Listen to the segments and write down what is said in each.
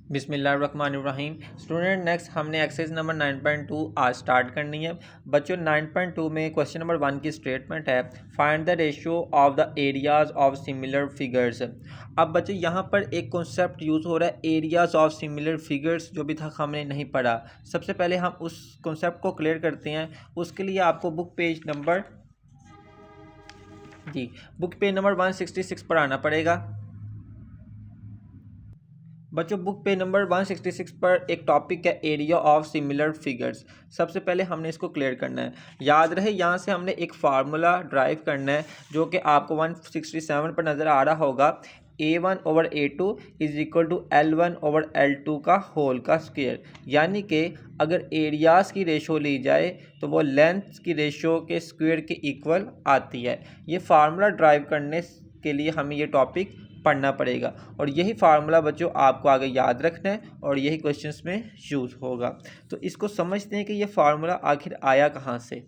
बिस्मिल्लाहिर्रहमानिर्रहीम। Student next हमने exercise number 9.2 आज स्टार्ट करनी है। बच्चों 9.2 में क्वेश्चन नंबर 1 की स्टेटमेंट है find the ratio of the areas of similar figures. अब बच्चों यहाँ पर एक कॉन्सेप्ट यूज़ हो रहा है एरियाज ऑफ सिमिलर फिगर्स, जो भी था हमने नहीं पढ़ा। सबसे पहले हम उस कॉन्सेप्ट को क्लियर करते हैं। उसके लिए आपको बुक पेज नंबर 166 पर आना पड़ेगा। बच्चों बुक पे नंबर 166 पर एक टॉपिक है एरिया ऑफ सिमिलर फिगर्स। सबसे पहले हमने इसको क्लियर करना है। याद रहे यहाँ से हमने एक फार्मूला ड्राइव करना है जो कि आपको 167 पर नज़र आ रहा होगा। A1/A2 is equal to L1/L2 का होल का स्क्वायर। यानी कि अगर एरियाज की रेशो ली जाए तो वो लेंथ की रेशो के स्क्वायर के इक्वल आती है। ये फार्मूला ड्राइव करने के लिए हमें ये टॉपिक पढ़ना पड़ेगा और यही फार्मूला बच्चों आपको आगे याद रखना है और यही क्वेश्चंस में यूज़ होगा। तो इसको समझते हैं कि ये फार्मूला आखिर आया कहाँ से।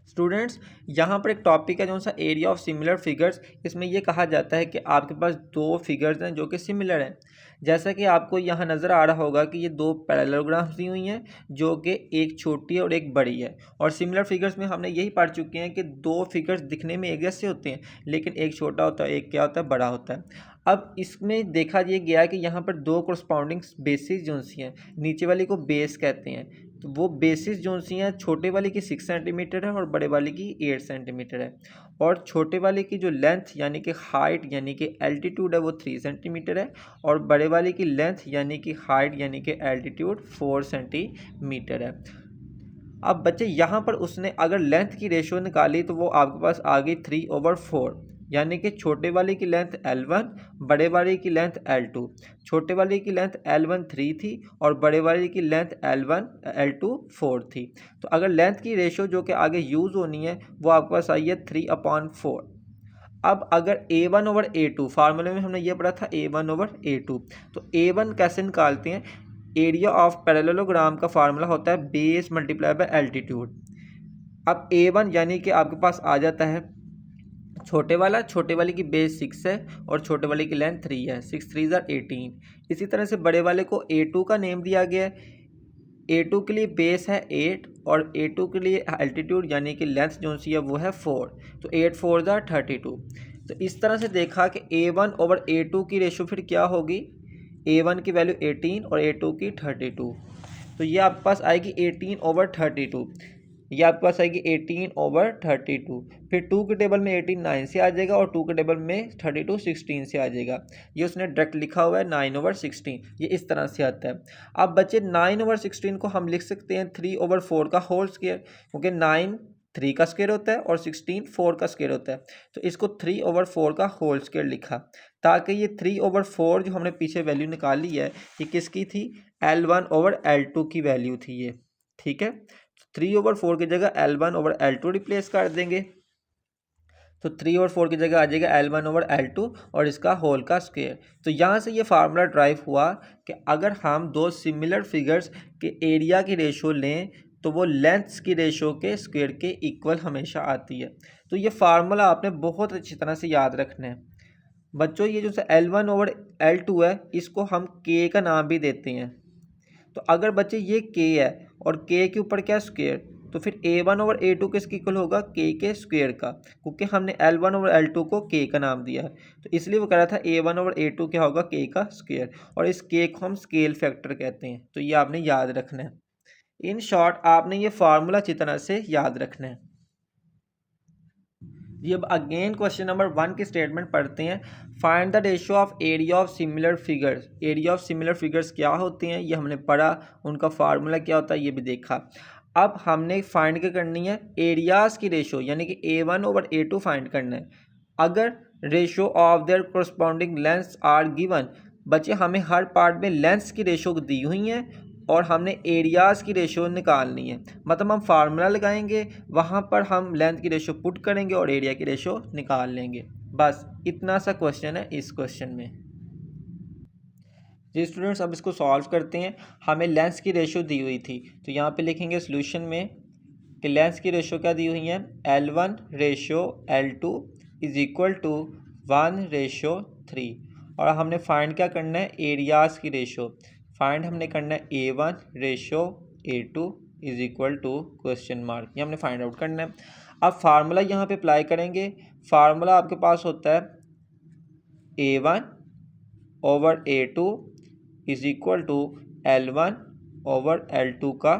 स्टूडेंट्स यहाँ पर एक टॉपिक है जो सा एरिया ऑफ सिमिलर फिगर्स। इसमें यह कहा जाता है कि आपके पास दो फिगर्स हैं जो कि सिमिलर हैं। जैसा कि आपको यहाँ नज़र आ रहा होगा कि ये दो पैरेललोग्राम्स दी हुई हैं जो कि एक छोटी है और एक बड़ी है। और सिमिलर फिगर्स में हमने यही पढ़ चुके हैं कि दो फिगर्स दिखने में एक जैसे होते हैं, लेकिन एक छोटा होता है, एक क्या होता है, बड़ा होता है। अब इसमें देखा ये गया है कि यहाँ पर दो कोरस्पॉन्डिंग बेसिस जो सी हैं, नीचे वाली को बेस कहते हैं, तो वो बेसिस जो सी हैं छोटे वाले की 6 सेंटीमीटर है और बड़े वाले की 8 सेंटीमीटर है। और छोटे वाले की जो लेंथ यानी कि हाइट यानी कि एल्टीट्यूड है वो 3 सेंटीमीटर है और बड़े वाले की लेंथ यानी कि हाइट यानी कि एल्टीट्यूड 4 सेंटीमीटर है। अब बच्चे यहाँ पर उसने अगर लेंथ की रेशियो निकाली तो वो आपके पास आ गई 3/4, यानी कि छोटे वाले की लेंथ L1, बड़े वाले की लेंथ L2। छोटे वाले की लेंथ L1 3 थी और बड़े वाले की लेंथ L2 4 थी। तो अगर लेंथ की रेशियो जो कि आगे यूज़ होनी है वो आपके पास आई है 3/4। अब अगर A1/A2 फार्मूले में हमने ये पढ़ा था A1/A2, तो A1 कैसे निकालते हैं। एरिया ऑफ पैरेललोग्राम का फार्मूला होता है बेस मल्टीप्लाई बाय एल्टीट्यूड। अब A1 यानी कि आपके पास आ जाता है छोटे वाले की बेस 6 है और छोटे वाले की लेंथ 3 है, 6 3 18। इसी तरह से बड़े वाले को A2 का नेम दिया गया है। A2 के लिए बेस है 8 और A2 के लिए एल्टीट्यूड यानी कि लेंथ जो सी है वो है 4, तो 8 4 32। तो इस तरह से देखा कि A1/A2 की रेशो फिर क्या होगी। A1 की वैल्यू 18 और A2 की 32, तो ये आपके पास आएगी 18/32। ये आपके पास आएगी 18/32। फिर 2 के टेबल में 18 9 से आ जाएगा और 2 के टेबल में 32 16 से आ जाएगा। ये उसने डायरेक्ट लिखा हुआ है 9/16, ये इस तरह से आता है। अब बच्चे 9/16 को हम लिख सकते हैं 3/4 का होल स्क्वायर, क्योंकि 9 3 का स्क्वायर होता है और 16 4 का स्क्वायर होता है। तो इसको 3/4 का होल स्क्वायर लिखा, ताकि ये 3/4 जो हमने पीछे वैल्यू निकाली है ये किसकी थी, L1/L2 की वैल्यू थी ये। ठीक है, 3/4 की जगह L1/L2 रिप्लेस कर देंगे, तो 3/4 की जगह आ जाएगा L1/L2 और इसका होल का स्क्वायर। तो यहाँ से ये फार्मूला ड्राइव हुआ कि अगर हम दो सिमिलर फिगर्स के एरिया की रेशो लें तो वो लेंथ्स की रेशो के स्क्वायर के इक्वल हमेशा आती है। तो ये फार्मूला आपने बहुत अच्छी तरह से याद रखना है। बच्चों ये जो L1/L2 है इसको हम K का नाम भी देते हैं। तो अगर बच्चे ये K है और K के ऊपर क्या स्क्वायर, तो फिर A1/A2 किसके इक्वल होगा, K के स्क्वायर का, क्योंकि हमने L1/L2 को K का नाम दिया है। तो इसलिए वो कह रहा था A1/A2 क्या होगा, K का स्क्वायर, और इस K को हम स्केल फैक्टर कहते हैं। तो ये आपने याद रखना है। इन शॉर्ट आपने ये फार्मूला अच्छी तरह से याद रखना है। जी अब अगेन क्वेश्चन नंबर 1 की स्टेटमेंट पढ़ते हैं। Find the ratio of area of similar figures. Area of similar figures क्या होते हैं ये हमने पढ़ा, उनका फार्मूला क्या होता है ये भी देखा। अब हमने फाइंड क्या करनी है, एरियाज की रेशो यानी कि A1/A2 फाइंड करना है। अगर ratio of their corresponding lengths are given, बच्चे हमें हर पार्ट में लेंथ्स की रेशो दी हुई हैं और हमने एरियाज़ की रेशो निकालनी है। मतलब हम फार्मूला लगाएंगे, वहाँ पर हम लेंथ की रेशो पुट करेंगे और एरिया की रेशो निकाल लेंगे। बस इतना सा क्वेश्चन है इस क्वेश्चन में। जी स्टूडेंट्स अब इसको सॉल्व करते हैं। हमें लेंथ की रेशो दी हुई थी, तो यहाँ पे लिखेंगे सोल्यूशन में कि लेंथ की रेशो क्या दी हुई है, L1/L2 इज इक्वल टू 1/3। और हमने फाइंड क्या करना है, एरियाज़ की रेशो फाइंड हमने करना है A1 ratio A2 is equal to question mark, ये हमने फाइंड आउट करना है। अब फार्मूला यहाँ पे अप्लाई करेंगे। फार्मूला आपके पास होता है A1 over A2 is equal to L1 over L2 का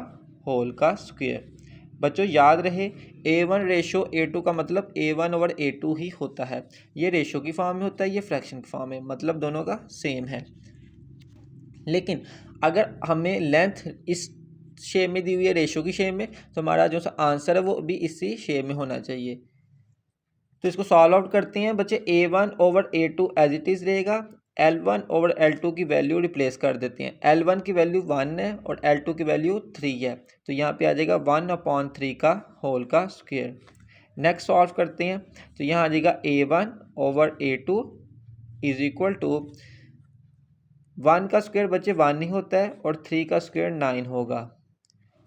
होल का स्क्वायर। बच्चों याद रहे A1 रेशो A2 का मतलब A1 ओवर A2 ही होता है। ये रेशो की फॉर्म में होता है, ये फ्रैक्शन की फॉर्म में, मतलब दोनों का सेम है। लेकिन अगर हमें लेंथ इस शेप में दी हुई है, रेशो की शेप में, तो हमारा जो सा आंसर है वो भी इसी शेप में होना चाहिए। तो इसको सॉल्व आउट करते हैं बच्चे। A1 over A2 as it is रहेगा, L1 ओवर L2 की वैल्यू रिप्लेस कर देते हैं। L1 की वैल्यू 1 है और L2 की वैल्यू 3 है, तो यहाँ पे आ जाएगा 1/3 का होल का स्क्वायर। नेक्स्ट सॉल्व करते हैं, तो यहाँ आ जाएगा A1 over A2 is equal to 1 का स्क्वायर बच्चे 1 ही होता है और 3 का स्क्वायर 9 होगा।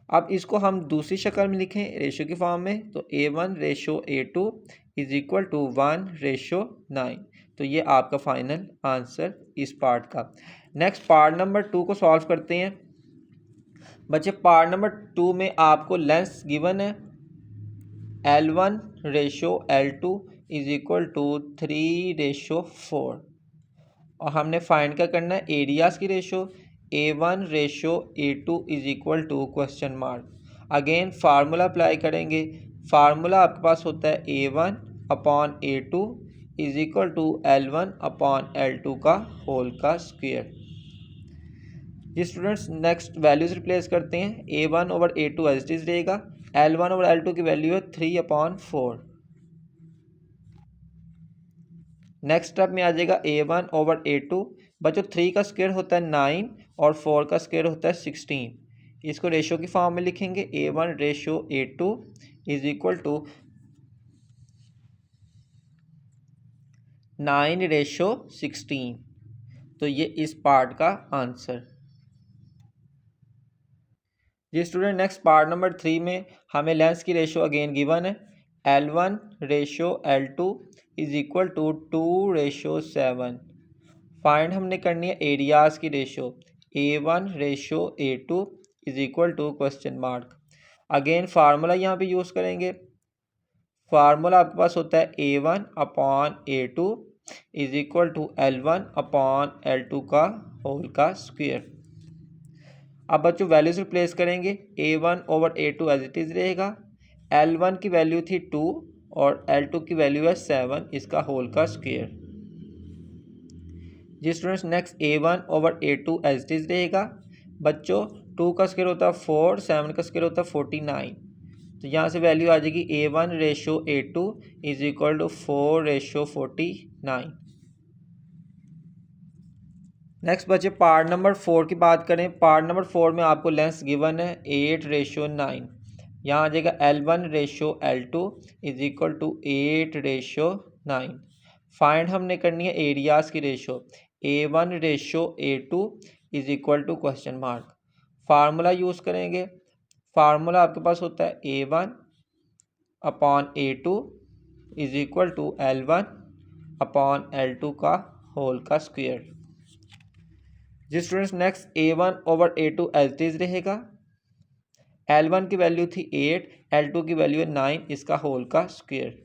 अब इसको हम दूसरी शक्ल में लिखें रेशो की फॉर्म में, तो A1 ratio A2 is equal to 1 ratio 9। तो ये आपका फाइनल आंसर इस पार्ट का। नेक्स्ट पार्ट नंबर 2 को सॉल्व करते हैं बच्चे। पार्ट नंबर 2 में आपको लेंथ गिवन है L1 ratio L2 is equal to 3 ratio 4 और हमने फाइंड क्या करना है, एरियाज़ की ratio A1 ratio A2 is equal to question mark. Again formula apply करेंगे। फार्मूला आपके पास होता है A1 upon A2 is equal to L1 upon L2 का होल का स्क्वायर। जी स्टूडेंट्स, नेक्स्ट वैल्यूज रिप्लेस करते हैं। A1 over A2 as it is रहेगा, L1 ओवर L2 की वैल्यू है 3/4। नेक्स्ट स्टेप में आ जाएगा A1 ओवर A2। बच्चों 3 का स्क्वायर होता है 9 और 4 का स्क्वायर होता है 16। इसको रेशो की फॉर्म में लिखेंगे A1 ratio A2 is equal to 9 ratio 16। तो ये इस पार्ट का आंसर। जी स्टूडेंट, नेक्स्ट पार्ट नंबर 3 में हमें लेंस की रेशो अगेन गिवन है L1 ratio L2 is equal to 2 ratio 7। Find हमने करनी है एरियाज़ की ratio A1 ratio A2 is equal to question mark. Again formula यहाँ पे यूज़ करेंगे। फार्मूला आपके पास होता है A1 upon A2 is equal to L1 upon L2 का होल का स्क्वायर। अब बच्चों वैल्यूज रिप्लेस करेंगे। A1 over A2 as it is रहेगा, L1 की वैल्यू थी 2 और L2 की वैल्यू है 7, इसका होल का स्क्वायर। जी students, next A1 over A2 as it is रहेगा। बच्चों 2 का स्क्वायर होता है 4, 7 का स्क्वायर होता है 49, तो यहाँ से वैल्यू आ जाएगी A1 ratio A2 is equal to 4 ratio 49। Next बच्चे पार्ट नंबर 4 की बात करें। पार्ट नंबर 4 में आपको लेंस गिवन है 8 रेशो 9। यहाँ आ जाएगा L1 ratio L2 is equal to 8 ratio 9। Find हमने करनी है एरियाज़ की ratio A1 ratio A2 is equal to question mark. Formula use करेंगे। फार्मूला आपके पास होता है A1 upon A2 is equal to L1 upon L2 का होल का स्क्वायर। जी students, next A1 over A2 as it is रहेगा। L1 की वैल्यू थी 8, L2 की वैल्यू है 9, इसका होल का स्क्वायर।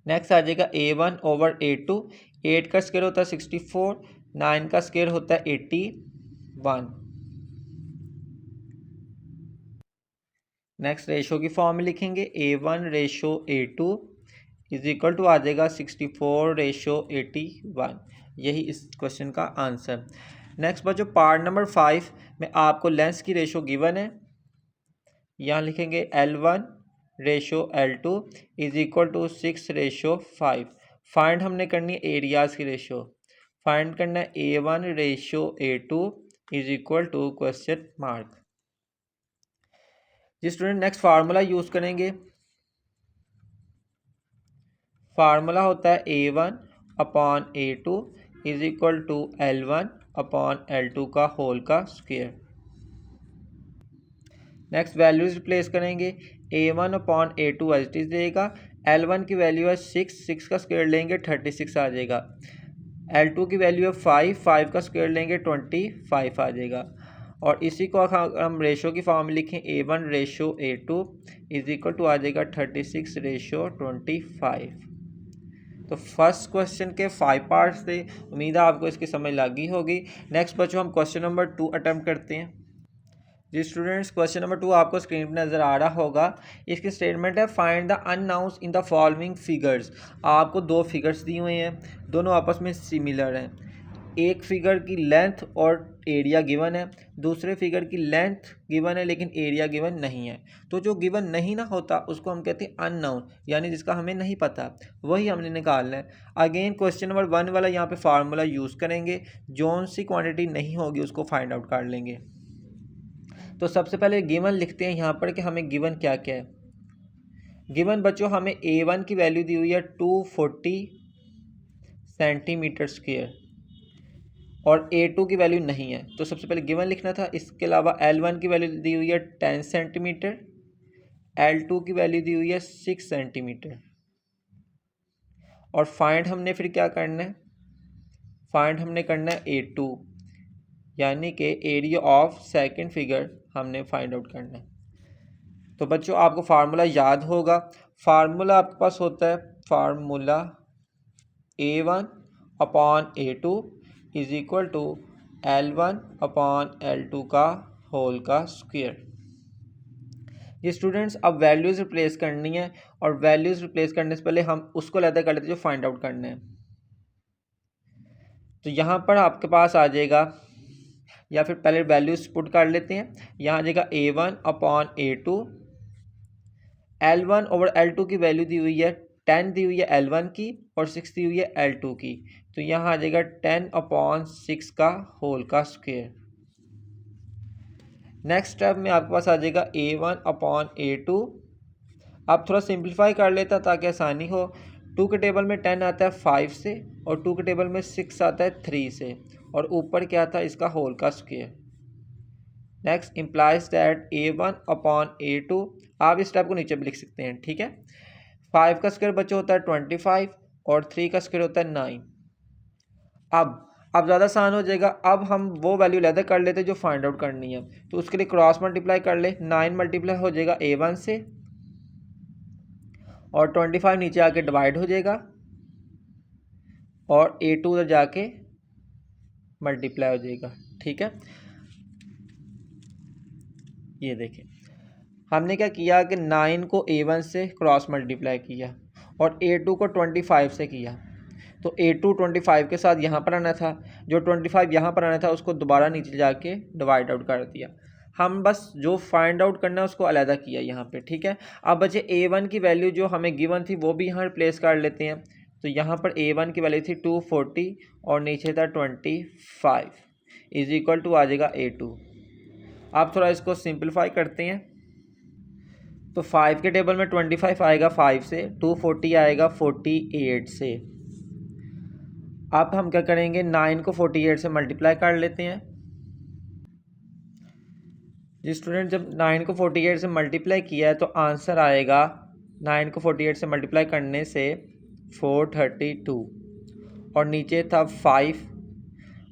नेक्स्ट आ जाएगा A1 ओवर A2। 8 का स्क्वायर होता है 64, 9 का स्क्वायर होता है 81। नेक्स्ट रेशो की फॉर्म में लिखेंगे A1 ratio A2 is equal to आ जाएगा 64 रेशो 81। यही इस क्वेश्चन का आंसर। नेक्स्ट बच्चों पार्ट नंबर 5 में आपको लेंस की रेशो गिवन है। यहाँ लिखेंगे L1 ratio L2 is equal to 6 ratio 5। Find हमने करनी है एरियाज़ की रेशो। फाइंड करना है A1 ratio A2 is equal to question mark. जी स्टूडेंट, नेक्स्ट फार्मूला यूज़ करेंगे। फार्मूला होता है A1 upon A2 is equal to L1 upon L2 का होल का स्क्वायर। नेक्स्ट वैल्यूज रिप्लेस करेंगे। A1 upon A2 as it is रहेगा। L1 की value है 6, 6 का स्क्वायर लेंगे 36 आ जाएगा। L2 की वैल्यू है 5, 5 का स्क्वायर लेंगे 25 आ जाएगा। और इसी को हम रेशो की फॉर्म में लिखें A1 ratio A2 is equal to आ जाएगा 36 रेशो 25। तो फर्स्ट क्वेश्चन के 5 पार्ट्स थे, उम्मीद है आपको इसकी समझ लगी होगी। नेक्स्ट बच्चों हम क्वेश्चन नंबर 2 अटेम्प्ट करते हैं। जी स्टूडेंट्स, क्वेश्चन नंबर 2 आपको स्क्रीन पर नज़र आ रहा होगा। इसकी स्टेटमेंट है find the unknowns in the following figures. आपको दो फिगर्स दी हुए हैं, दोनों आपस में सिमिलर हैं। एक फिगर की लेंथ और एरिया गिवन है, दूसरे फिगर की लेंथ गिवन है लेकिन एरिया गिवन नहीं है। तो जो गिवन नहीं ना होता उसको हम कहते हैं अननाउन, यानी जिसका हमें नहीं पता, वही हमने निकालना है। अगेन क्वेश्चन नंबर 1 वाला यहाँ पे फार्मूला यूज़ करेंगे, जौन सी क्वांटिटी नहीं होगी उसको फाइंड आउट कर लेंगे। तो सबसे पहले गिवन लिखते हैं यहाँ पर कि हमें गिवन क्या क्या है। गिवन बच्चों हमें A1 की वैल्यू दी हुई है 240 सेंटीमीटर स्क्वायर और A2 की वैल्यू नहीं है, तो सबसे पहले गिवन लिखना था। इसके अलावा L1 की वैल्यू दी हुई है 10 सेंटीमीटर, L2 की वैल्यू दी हुई है 6 सेंटीमीटर। और फाइंड हमने फिर क्या करना है, फाइंड हमने करना है A2, यानी कि एरिया ऑफ सेकंड फिगर हमने फाइंड आउट करना है। तो बच्चों आपको फार्मूला याद होगा, फार्मूला आपके पास होता है formula A1 upon A2 is equal to L1 upon L2 का होल का स्क्वायर। ये स्टूडेंट्स अब वैल्यूज़ रिप्लेस करनी है, और वैल्यूज़ रिप्लेस करने से पहले हम उसको अलग कर लेते हैं जो फाइंड आउट करना है। तो यहाँ पर आपके पास आ जाएगा, या फिर पहले वैल्यूज़ पुट कर लेते हैं। यहाँ आ जाएगा A1 upon A2, L1 over L2 की वैल्यू दी हुई है 10 दी हुई है L1 की और 6 दी हुई है L2 की, तो यहाँ आ जाएगा 10 अपॉन 6 का होल का स्क्वायर। नेक्स्ट स्टेप में आपके पास आ जाएगा A1 अपॉन A2। अब थोड़ा सिंप्लीफाई कर लेता ताकि आसानी हो। 2 के टेबल में 10 आता है 5 से, और 2 के टेबल में 6 आता है 3 से, और ऊपर क्या था इसका होल का square. Next implies that A1 upon A2, आप इस स्टेप को नीचे भी लिख सकते हैं, ठीक है। 5 का स्क्वायर बच्चा होता है 25 और 3 का स्क्वायर होता है 9। अब ज़्यादा आसान हो जाएगा। अब हम वो वैल्यू लेकर कर लेते हैं जो फाइंड आउट करनी है, तो उसके लिए क्रॉस मल्टीप्लाई कर ले। 9 मल्टीप्लाई हो जाएगा A1 से, और 25 नीचे आके डिवाइड हो जाएगा, और A2 उधर जाके मल्टीप्लाई हो जाएगा, ठीक है। ये देखें हमने क्या किया कि 9 को A1 से क्रॉस मल्टीप्लाई किया और A2 को 25 से किया। तो A2 25 के साथ यहाँ पर आना था, जो 25 यहाँ पर आना था उसको दोबारा नीचे जाके डिवाइड आउट कर दिया। हम बस जो फाइंड आउट करना है उसको अलहदा किया यहाँ पे, ठीक है। अब बचे A1 की वैल्यू जो हमें गिवन थी वो भी यहाँ रिप्लेस कर लेते हैं। तो यहाँ पर A1 की वैल्यू थी 240 और नीचे था 25 इज इक्वल टू आ जाएगा A2। आप थोड़ा इसको सिंप्लीफाई करते हैं, तो 5 के टेबल में 25 आएगा 5 से, 240 आएगा 48 से। अब हम क्या करेंगे, 9 को 48 से मल्टीप्लाई कर लेते हैं। जी स्टूडेंट, जब 9 को 48 से मल्टीप्लाई किया है तो आंसर आएगा 9 को 48 से मल्टीप्लाई करने से 432, और नीचे था 5,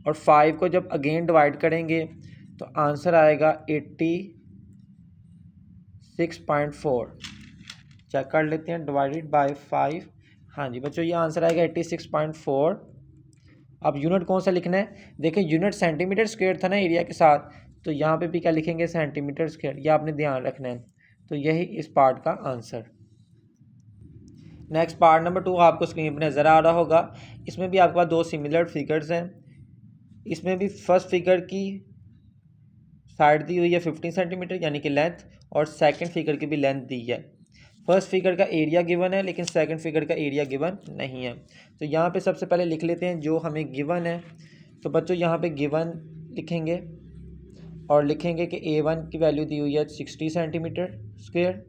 और 5 को जब अगेन डिवाइड करेंगे तो आंसर आएगा 86.4। चेक कर लेते हैं, डिवाइडेड बाय 5। हाँ जी बच्चों, ये आंसर आएगा 86.4। अब यूनिट कौन सा लिखना है, देखिए यूनिट सेंटीमीटर स्क्वायर था ना एरिया के साथ, तो यहाँ पे भी क्या लिखेंगे, सेंटीमीटर स्क्वायर, ये आपने ध्यान रखना है। तो यही इस पार्ट का आंसर। नेक्स्ट पार्ट नंबर 2 आपको स्क्रीन पर नज़र आ रहा होगा। इसमें भी आपके पास दो सिमिलर फिगर्स हैं। इसमें भी फर्स्ट फिगर की साइड दी हुई है 15 सेंटीमीटर यानी कि लेंथ, और सेकंड फिगर की भी लेंथ दी है। फर्स्ट फिगर का एरिया गिवन है लेकिन सेकंड फिगर का एरिया गिवन नहीं है। तो यहाँ पे सबसे पहले लिख लेते हैं जो हमें गिवन है। तो बच्चों यहाँ पे गिवन लिखेंगे और लिखेंगे कि A1 की वैल्यू दी हुई है 60 सेंटीमीटर स्क्वायर,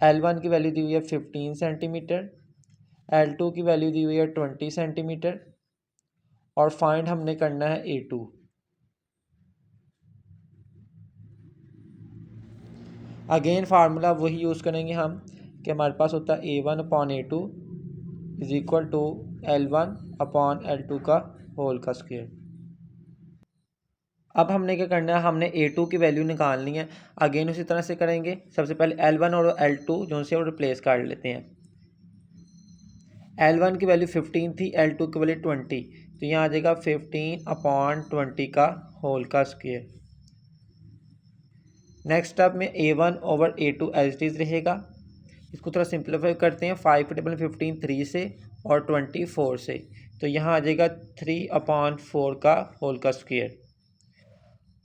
L1 की वैल्यू दी हुई है 15 सेंटीमीटर, L2 की वैल्यू दी हुई है 20 सेंटीमीटर, और फाइंड हमने करना है A2। अगेन फार्मूला वही यूज़ करेंगे हम कि हमारे पास होता है A1 upon A2 is equal to L1 upon L2 का होल का स्क्वायर। अब हमने क्या करना है, हमने A2 की वैल्यू निकालनी है। अगेन उसी तरह से करेंगे। सबसे पहले L1 और L2 जो से वो रिप्लेस कर लेते हैं। L1 की वैल्यू 15 थी, L2 की वैल्यू 20, तो यहाँ आ जाएगा 15 अपॉन 20 का होल का स्क्वायर। नेक्स्ट स्टेप में A1 over A2 as it is रहेगा। इसको थोड़ा सिंप्लीफाई करते हैं। 5 के टेबल में 15 3 से और 20 4 से, तो यहाँ आ जाएगा 3 अपॉन 4 का होल का स्क्वायर।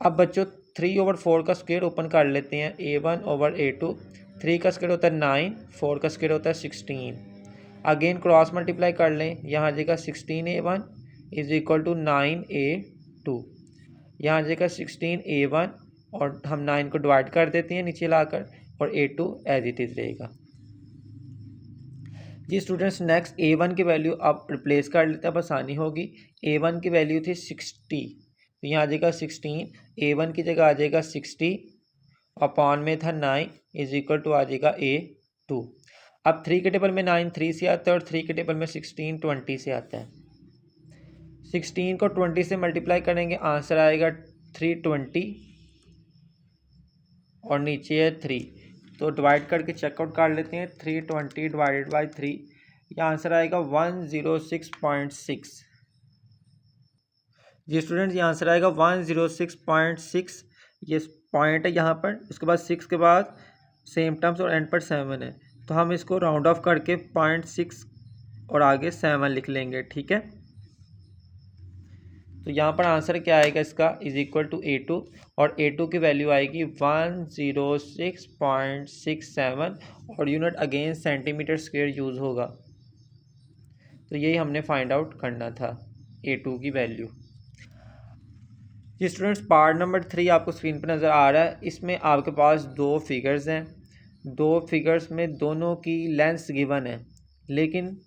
अब बच्चों 3 ओवर 4 का स्क्वायर ओपन कर लेते हैं। A1 ओवर A2, 3 का स्क्वायर होता है 9, 4 का स्क्वायर होता है 16। अगेन क्रॉस मल्टीप्लाई कर लें। यहाँ आ जाएगा 16A1 is equal to 9A2। यहाँ आ जाएगा 16A1 और हम 9 को डिवाइड कर देते हैं नीचे लाकर, और A2 एज इट इज़ रहेगा। जी स्टूडेंट्स, नेक्स्ट A1 की वैल्यू आप रिप्लेस कर लेते हैं, अब आसानी होगी। A1 की वैल्यू थी 60, तो यहाँ आ जाएगा 16, A1 की जगह आ जाएगा 60 अपॉन में था 9 इज इक्वल टू आ जाएगा A2। अब 3 के टेबल में 9 3 से आता है और 3 के टेबल में 16 20 से आता है। 16 को 20 से मल्टीप्लाई करेंगे, आंसर आएगा 320 और नीचे है 3, तो डिवाइड करके चेकआउट कर लेते हैं। 320 डिवाइडेड बाई 3, यह आंसर आएगा 106.6। जी स्टूडेंट्स, ये आंसर आएगा 106.6। ये पॉइंट है यहाँ पर, उसके बाद 6 के बाद सेम टर्म्स और एंड पर 7 है, तो हम इसको राउंड ऑफ करके 0.6 और आगे 7 लिख लेंगे। ठीक है, तो यहाँ पर आंसर क्या आएगा इसका, इज इक्वल टू A2, और A2 की वैल्यू आएगी 106.67 और unit again centimetre square use होगा। तो यही हमने फाइंड आउट करना था, A2 की वैल्यू। जी स्टूडेंट्स, पार्ट नंबर 3 आपको स्क्रीन पर नज़र आ रहा है। इसमें आपके पास दो फिगर्स हैं। दो फिगर्स में दोनों की लेंथ्स गिवन है, लेकिन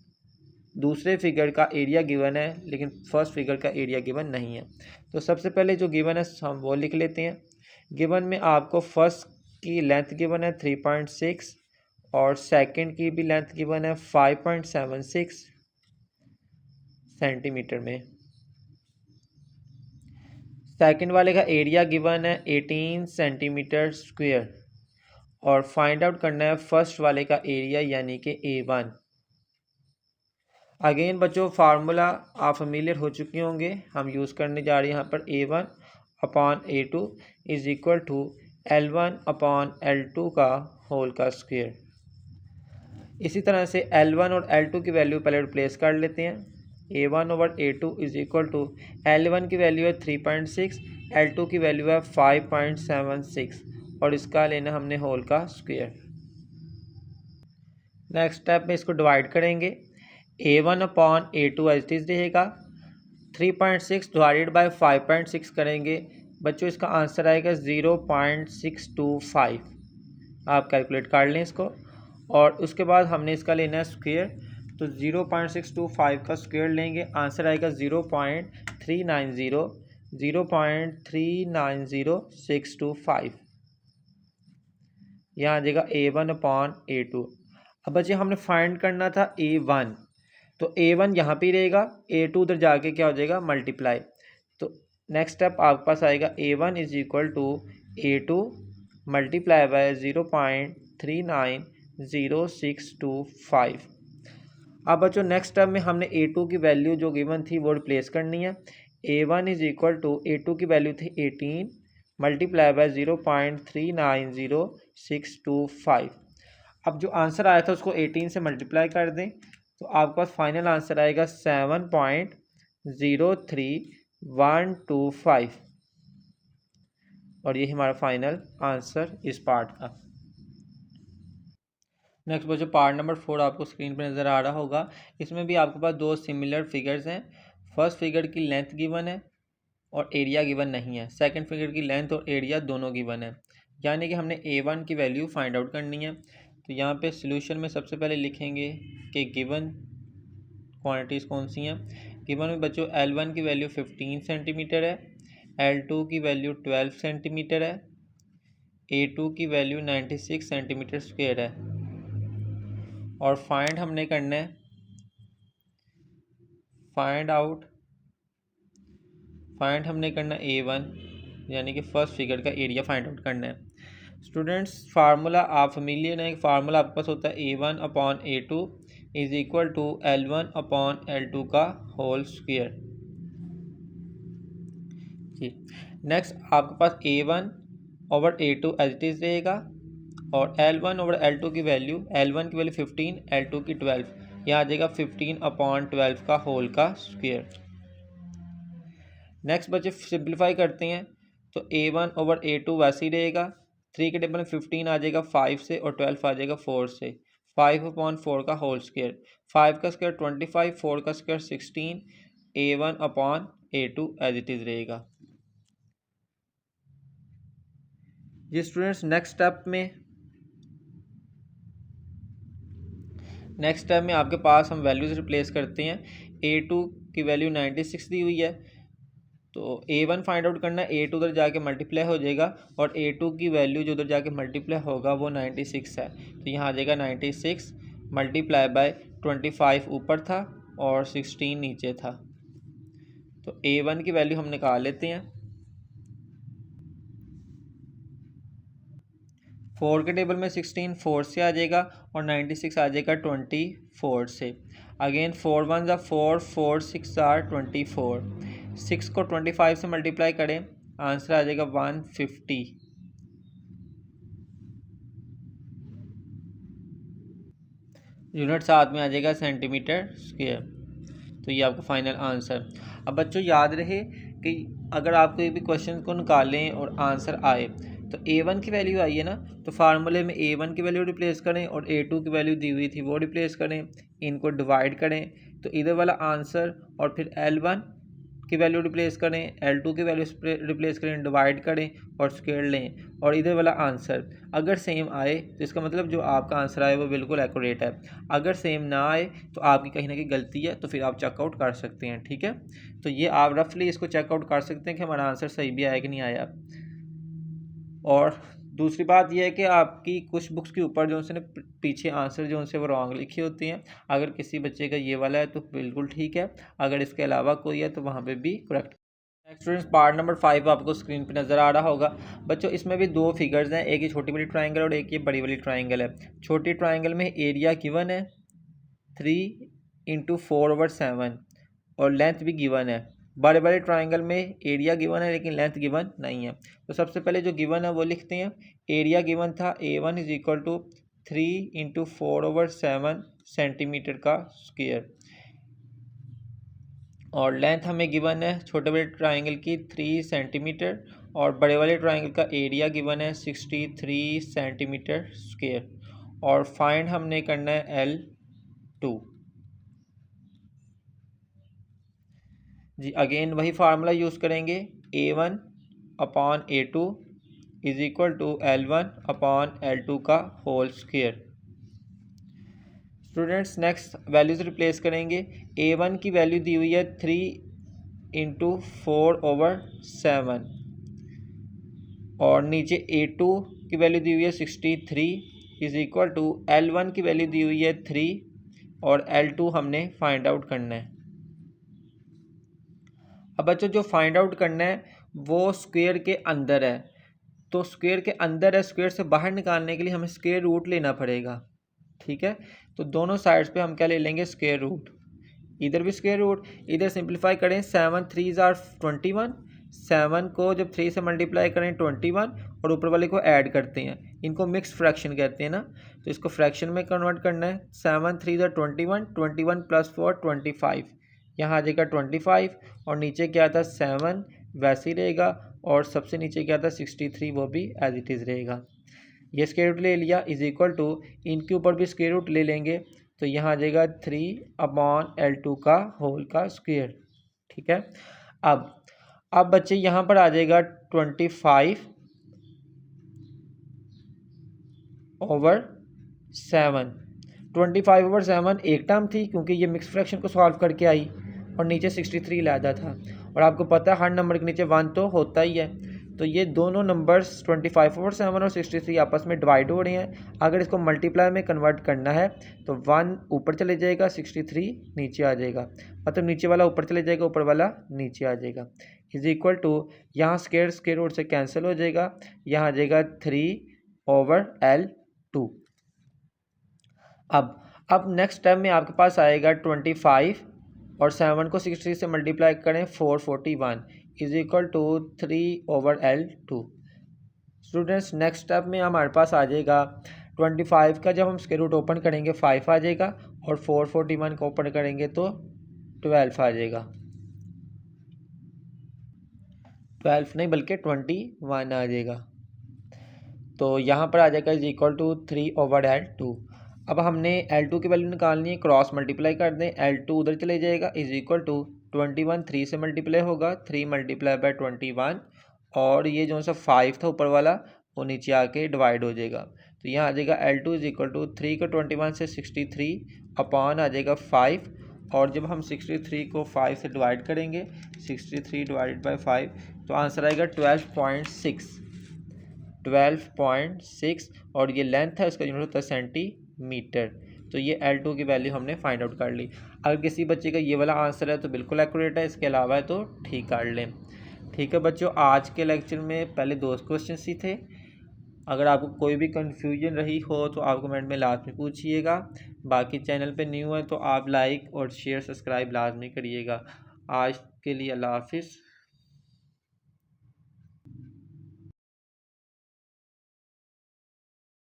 दूसरे फिगर का एरिया गिवन है, लेकिन फर्स्ट फिगर का एरिया गिवन नहीं है। तो सबसे पहले जो गिवन है हम वो लिख लेते हैं। गिवन में आपको फर्स्ट की लेंथ गिवन है 3.6 और सेकंड की भी लेंथ गिवन है 5.76 सेंटीमीटर में। सेकंड वाले का एरिया गिवन है 18 सेंटीमीटर स्क्वायर, और फाइंड आउट करना है फर्स्ट वाले का एरिया यानी कि A1। अगेन बच्चों, फार्मूला आप फेमिलियर हो चुके होंगे, हम यूज़ करने जा रहे हैं यहाँ पर A1 upon A2 is equal to L1 upon L2 का होल का स्क्वायर। इसी तरह से L1 और L2 की वैल्यू पहले रिप्लेस कर लेते हैं। A1 over A2 is equal to L1 की वैल्यू है 3.6, L2 की वैल्यू है 5.76 और इसका लेना हमने होल का स्क्वायर। नेक्स्ट स्टेप में इसको डिवाइड करेंगे। A1 upon A2 as it is रहेगा। 3.6 डिवाइडेड बाई 5.6 करेंगे बच्चों, इसका आंसर आएगा 0.625। आप कैलकुलेट कर लें इसको, और उसके बाद हमने इसका लेना है स्क्वायर, तो 0.625 का स्क्वायर लेंगे, आंसर आएगा 0.390 यहाँ आ जाएगा A1 अपॉन A2। अब बच्चे हमने फाइंड करना था A1, तो A1 यहाँ पे रहेगा, A2 उधर जाके क्या हो जाएगा मल्टीप्लाई। तो नेक्स्ट स्टेप आपके पास आएगा A1 is equal to A2 multiply by 0.39065। अब बच्चों नेक्स्ट स्टेप में हमने A2 की वैल्यू जो गिवन थी वो रिप्लेस करनी है। A1 is equal to A2 की वैल्यू थी 18 मल्टीप्लाई बाय 0.39065। अब जो आंसर आया था उसको 18 से मल्टीप्लाई कर दें, तो आपके पास फाइनल आंसर आएगा 7.03125, और ये हमारा फाइनल आंसर इस पार्ट का। नेक्स्ट बच्चों, पार्ट नंबर 4 आपको स्क्रीन पर नज़र आ रहा होगा। इसमें भी आपके पास दो सिमिलर फिगर्स हैं। फर्स्ट फिगर की लेंथ गिवन है और एरिया गिवन नहीं है। सेकंड फिगर की लेंथ और एरिया दोनों गिवन है, यानी कि हमने A1 की वैल्यू फाइंड आउट करनी है। तो यहाँ पे सॉल्यूशन में सबसे पहले लिखेंगे कि गिवन क्वांटिटीज़ कौन सी हैं। गिवन में बच्चों L1 की वैल्यू 15 सेंटीमीटर है, L2 की वैल्यू 12 सेंटीमीटर है, A2 की वैल्यू 96 सेंटीमीटर स्क्वायर है, और फाइंड हमने करना है फाइंड हमने करना A1 यानी कि फर्स्ट फिगर का एरिया फाइंड आउट करना है। स्टूडेंट्स फार्मूला आप फेमिलियर है, फार्मूला आपके पास होता है A1/A2 is equal to L1/L2 का होल स्क्वायर। जी नेक्स्ट आपके पास A1/A2 एज इट इज़ रहेगा और L1/L2 की वैल्यू 15, L2 की 12, यहाँ आ जाएगा 15/12 का होल का स्क्वायर। नेक्स्ट बच्चे सिंप्लीफाई करते हैं तो A1/A2 वैसे ही रहेगा, 3 के टेबल में 15 आ जाएगा 5 से और 12 आ जाएगा 4 से, 5/4 का होल स्क्वायर, 5 का स्क्वायर 25, 4 का square 16, A1/A2 as it is रहेगा। जी स्टूडेंट्स नेक्स्ट स्टेप में आपके पास हम वैल्यूज़ रिप्लेस करते हैं। A2 की वैल्यू 96 दी हुई है तो A1 फाइंड आउट करना है, A2 उधर जाके मल्टीप्लाई हो जाएगा और A2 की वैल्यू जो उधर जाके मल्टीप्लाई होगा वो 96 है, तो यहाँ आ जाएगा 96 मल्टीप्लाई बाय 25 ऊपर था और 16 नीचे था, तो A1 की वैल्यू हम निकाल लेते हैं। 4 के टेबल में 16 4 से आ जाएगा और 96 आ जाएगा 24 से। अगेन 4 1 ज़ा 4, 4 6 ज़ा 24, 6 को 25 से मल्टीप्लाई करें, आंसर आ जाएगा 150। यूनिट साथ में आ जाएगा सेंटीमीटर स्क्वायर, तो ये आपका फाइनल आंसर। अब बच्चों याद रहे कि अगर आप कोई भी क्वेश्चन को निकालें और आंसर आए तो A1 की वैल्यू आई है ना, तो फार्मूले में A1 की वैल्यू रिप्लेस करें और A2 की वैल्यू दी हुई थी वो रिप्लेस करें, इनको डिवाइड करें तो इधर वाला आंसर, और फिर L1 की वैल्यू रिप्लेस करें, L2 की वैल्यू रिप्लेस करें, डिवाइड करें और स्क्वायर लें और इधर वाला आंसर अगर सेम आए तो इसका मतलब जो आपका आंसर आए वो बिल्कुल एक्यूरेट है, अगर सेम ना आए तो आपकी कहीं ना कहीं गलती है, तो फिर आप चेकआउट कर सकते हैं। ठीक है, तो ये आप रफली इसको चेकआउट कर सकते हैं कि हमारा आंसर सही भी आया कि नहीं आया। और दूसरी बात यह है कि आपकी कुछ बुक्स के ऊपर जो उनसे पीछे आंसर जो उनसे वो रॉन्ग लिखी होती हैं, अगर किसी बच्चे का ये वाला है तो बिल्कुल ठीक है, अगर इसके अलावा कोई है तो वहाँ पे भी करेक्ट। स्टूडेंट्स पार्ट नंबर 5 आपको स्क्रीन पे नज़र आ रहा होगा। बच्चों इसमें भी दो फिगर्स हैं, एक ये छोटी बड़ी ट्राइंगल और एक ये बड़ी वाली ट्राइंगल है। छोटी ट्राइंगल में एरिया गिवन है 3 × 4/7 और लेंथ भी गिवन है। बड़े बड़े ट्राइंगल में एरिया गिवन है लेकिन लेंथ गिवन नहीं है। तो सबसे पहले जो गिवन है वो लिखते हैं। एरिया गिवन था A1 = 3 × 4/7 सेंटीमीटर का स्क्वायर और लेंथ हमें गिवन है छोटे बड़े ट्राइंगल की 3 सेंटीमीटर और बड़े वाले ट्राइंगल का एरिया गिवन है 63 सेंटीमीटर स्क्वायर और फाइंड हमने करना है L2। जी अगेन वही फार्मूला यूज़ करेंगे, A1/A2 = L1/L2 का whole square. Students next values replace करेंगे। A1 की वैल्यू दी हुई है 3 × 4/7 और नीचे A2 की वैल्यू दी हुई है 63 = L1 की वैल्यू दी हुई है 3 और L2 हमने फाइंड आउट करना है। अब बच्चों जो फाइंड आउट करना है वो स्क्वायर के अंदर है, तो स्क्वायर के अंदर है, स्क्वायर से बाहर निकालने के लिए हमें स्क्वायर रूट लेना पड़ेगा। ठीक है, तो दोनों साइड्स पे हम क्या ले लेंगे, स्क्वायर रूट। इधर भी स्क्वायर रूट, इधर सिंप्लीफाई करें 7 3 = 21, 7 को जब 3 से मल्टीप्लाई करें 21 और ऊपर वाले को ऐड करते हैं, इनको मिक्स फ्रैक्शन कहते हैं ना, तो इसको फ्रैक्शन में कन्वर्ट करना है। 7 3 = 21, 21 + 4 25, यहाँ आ जाएगा 25 और नीचे क्या था 7 वैसे ही रहेगा और सबसे नीचे क्या था 63 वो भी एज इट इज़ रहेगा। ये स्क्वायर रूट ले लिया = इनके ऊपर भी स्क्वायर रूट ले लेंगे तो यहाँ आ जाएगा 3/L2 का होल का स्क्वायर। ठीक है, अब बच्चे यहाँ पर आ जाएगा 25/7 25/7 एक टर्म थी क्योंकि ये मिक्स फ्रैक्शन को सॉल्व करके आई और नीचे 63 लाया था और आपको पता है हर नंबर के नीचे 1 तो होता ही है, तो ये दोनों नंबर्स 25/7 और 63 आपस में डिवाइड हो रहे हैं। अगर इसको मल्टीप्लाई में कन्वर्ट करना है तो 1 ऊपर चले जाएगा, 63 नीचे आ जाएगा, मतलब नीचे वाला ऊपर चले जाएगा, ऊपर वाला नीचे आ जाएगा। इज इक्वल टू, यहाँ स्क्वायर रूट से कैंसिल हो जाएगा, यहाँ आ जाएगा 3/L2। अब नेक्स्ट स्टेप में आपके पास आएगा 25 और 7 को 63 से मल्टीप्लाई करें 441 is equal to 3/L2। Students next step में हमारे पास आ जाएगा 25 का जब हम स्क्वायर रूट ओपन करेंगे 5 आ जाएगा, और 441 को ओपन करेंगे तो 12 आ जाएगा, 12 नहीं बल्कि 21 आ जाएगा। तो यहाँ पर आ जाएगा इज इक्वल टू 3/L2। अब हमने L2 की वैल्यू निकालनी है, क्रॉस मल्टीप्लाई कर दें, L2 उधर चले जाएगा, इज इक्वल टू 21 3 से मल्टीप्लाई होगा, 3 × 21, और ये जो सा 5 था ऊपर वाला वो नीचे आके डिवाइड हो जाएगा। तो यहाँ आ जाएगा L2 इज इक्वल टू 3 को 21 से 63 अपॉन आ जाएगा 5, और जब हम 63 को 5 से डिवाइड करेंगे 63 डिवाइड बाई 5 तो आंसर आएगा 12.6, और ये लेंथ है उसका यूनिट होता है सेंटीमीटर। तो ये L2 की वैल्यू हमने फाइंड आउट कर ली। अगर किसी बच्चे का ये वाला आंसर है तो बिल्कुल एक्यूरेट है, इसके अलावा है तो ठीक कर लें। ठीक है बच्चों, आज के लेक्चर में पहले 2 क्वेश्चन ही थे। अगर आपको कोई भी कन्फ्यूजन रही हो तो आप कमेंट में लाजमी पूछिएगा। बाकी चैनल पे न्यू है तो आप लाइक और शेयर सब्सक्राइब लाजमी करिएगा। आज के लिए अल्लाह हाफिज़।